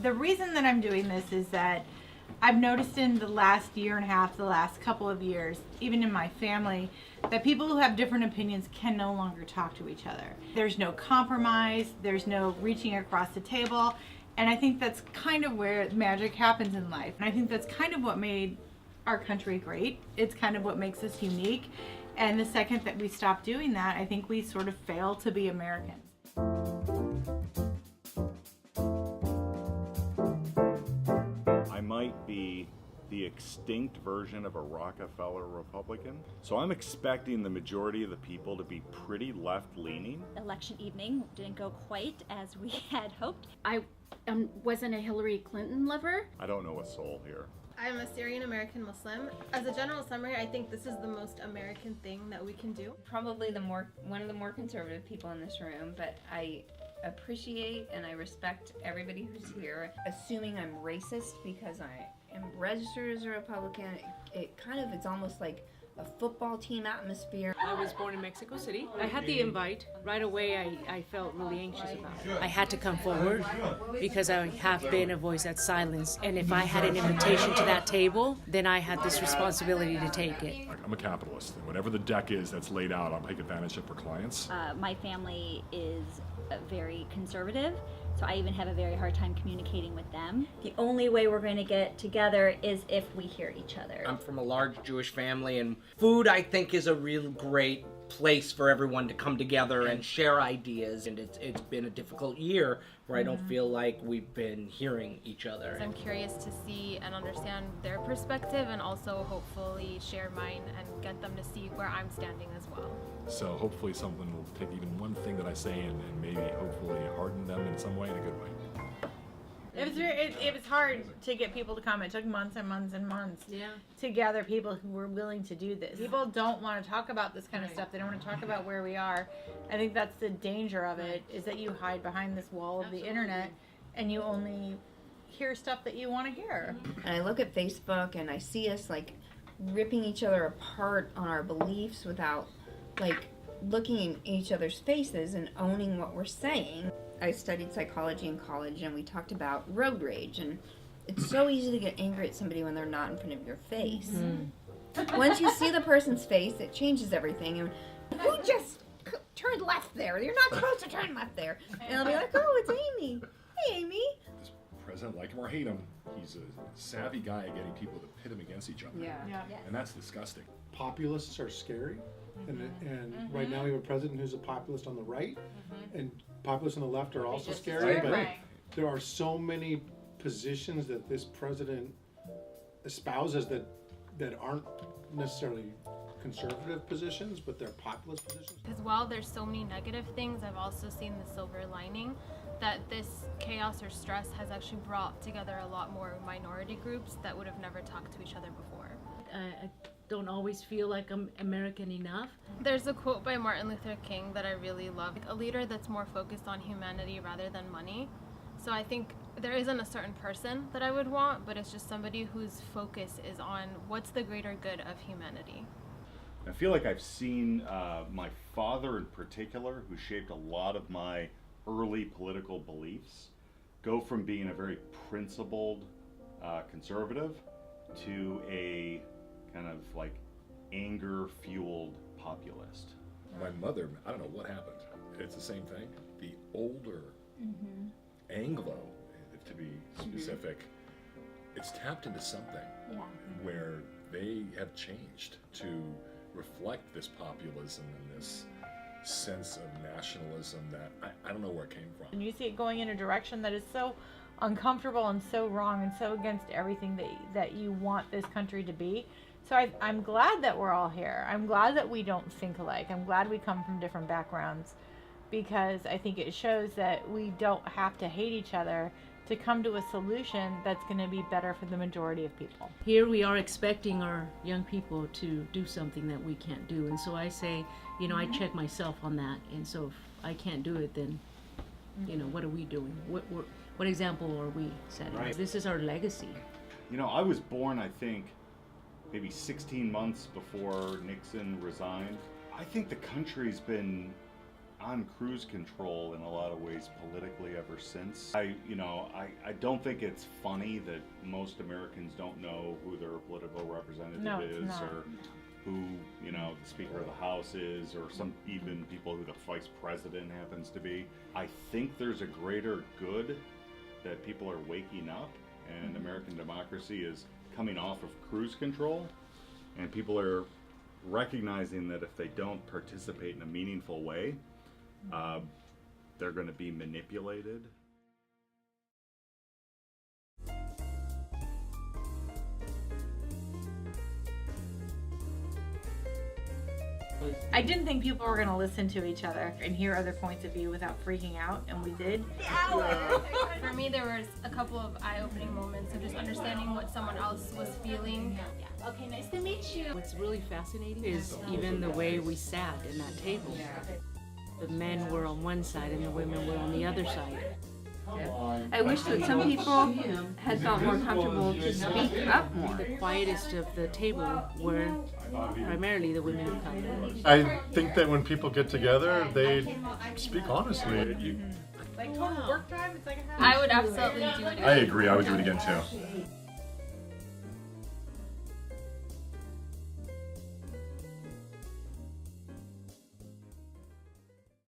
The reason that I'm doing this is that I've noticed in the last year and a half, the last couple of years, even in my family, that people who have different opinions can no longer talk to each other. There's no compromise, there's no reaching across the table, and I think that's kind of where magic happens in life. And I think that's kind of what made our country great. It's kind of what makes us unique. And the second that we stop doing that, I think we sort of fail to be Americans. I might be the extinct version of a Rockefeller Republican. So I'm expecting the majority of the people to be pretty left-leaning. Election evening didn't go quite as we had hoped. I wasn't a Hillary Clinton lover. I don't know a soul here. I'm a Syrian American Muslim. As a general summary, I think this is the most American thing that we can do. Probably one of the more conservative people in this room, but I appreciate and I respect everybody who's here. Assuming I'm racist because I am registered as a Republican, it's almost like a football team atmosphere. I was born in Mexico City. I had the invite. Right away I felt really anxious about it. I had to come forward because I have been a voice that's silenced. And if I had an invitation to that table, then I had this responsibility to take it. I'm a capitalist. Whatever the deck is that's laid out, I'll take advantage of for clients. My family is very conservative, so I even have a very hard time communicating with them. The only way we're going to get together is if we hear each other. I'm from a large Jewish family, and food, I think, is a real great place for everyone to come together and share ideas. And it's been a difficult year where I don't feel like we've been hearing each other. I'm curious to see and understand their perspective, and also hopefully share mine and get them to see where I'm standing as well. So hopefully someone will take even one thing that I say and maybe hopefully harden them in some way in a good way. It was hard to get people to come. It took months and months and months to gather people who were willing to do this. People don't want to talk about this kind of stuff. They don't want to talk about where we are. I think that's the danger of it, is that you hide behind this wall of the internet and you only hear stuff that you want to hear. And I look at Facebook and I see us like ripping each other apart on our beliefs without like looking in each other's faces and owning what we're saying. I studied psychology in college and we talked about road rage, and it's so easy to get angry at somebody when they're not in front of your face. Once you see the person's face, it changes everything. And who just turned left there? You're not supposed to turn left there. And I'll be like, oh, it's Amy. Hey, Amy. This president, like him or hate him, he's a savvy guy at getting people to pit him against each other. And that's disgusting. Populists are scary. And right now we have a president who's a populist on the right, and populists on the left are also scary. But there are so many positions that this president espouses that aren't necessarily conservative positions, but they're populist positions. Because while there's so many negative things, I've also seen the silver lining that this chaos or stress has actually brought together a lot more minority groups that would have never talked to each other before. I don't always feel like I'm American enough. There's a quote by Martin Luther King that I really love. A leader that's more focused on humanity rather than money. So I think there isn't a certain person that I would want, but it's just somebody whose focus is on what's the greater good of humanity. I feel like I've seen my father in particular, who shaped a lot of my early political beliefs, go from being a very principled conservative to a kind of like anger-fueled populist. My mother, I don't know what happened. It's the same thing. The older Anglo, to be specific, it's tapped into something where they have changed to reflect this populism and this sense of nationalism that I don't know where it came from. And you see it going in a direction that is so uncomfortable and so wrong and so against everything that you want this country to be. So I'm glad that we're all here. I'm glad that we don't think alike. I'm glad we come from different backgrounds, because I think it shows that we don't have to hate each other to come to a solution that's going to be better for the majority of people. Here we are expecting our young people to do something that we can't do. And so I say, I check myself on that. And so if I can't do it, then, what are we doing? What example are we setting? Right. This is our legacy. I was born, I think, maybe 16 months before Nixon resigned. I think the country's been on cruise control in a lot of ways politically ever since. I don't think it's funny that most Americans don't know who their political representative is, or who, you know, the Speaker of the House is, or even people who the Vice President happens to be. I think there's a greater good that people are waking up, and American democracy is coming off of cruise control, and people are recognizing that if they don't participate in a meaningful way, they're going to be manipulated. I didn't think people were going to listen to each other and hear other points of view without freaking out, and we did. For me, there was a couple of eye-opening moments of just understanding what someone else was feeling. Okay, nice to meet you. What's really fascinating is even the way we sat in that table. The men were on one side and the women were on the other side. I wish that some people had felt more comfortable to speak up more. The quietest of the table were primarily the women of color. I think that when people get together, they speak honestly. Like total work time, it's like a half. I would absolutely do it again. I agree, I would do it again too.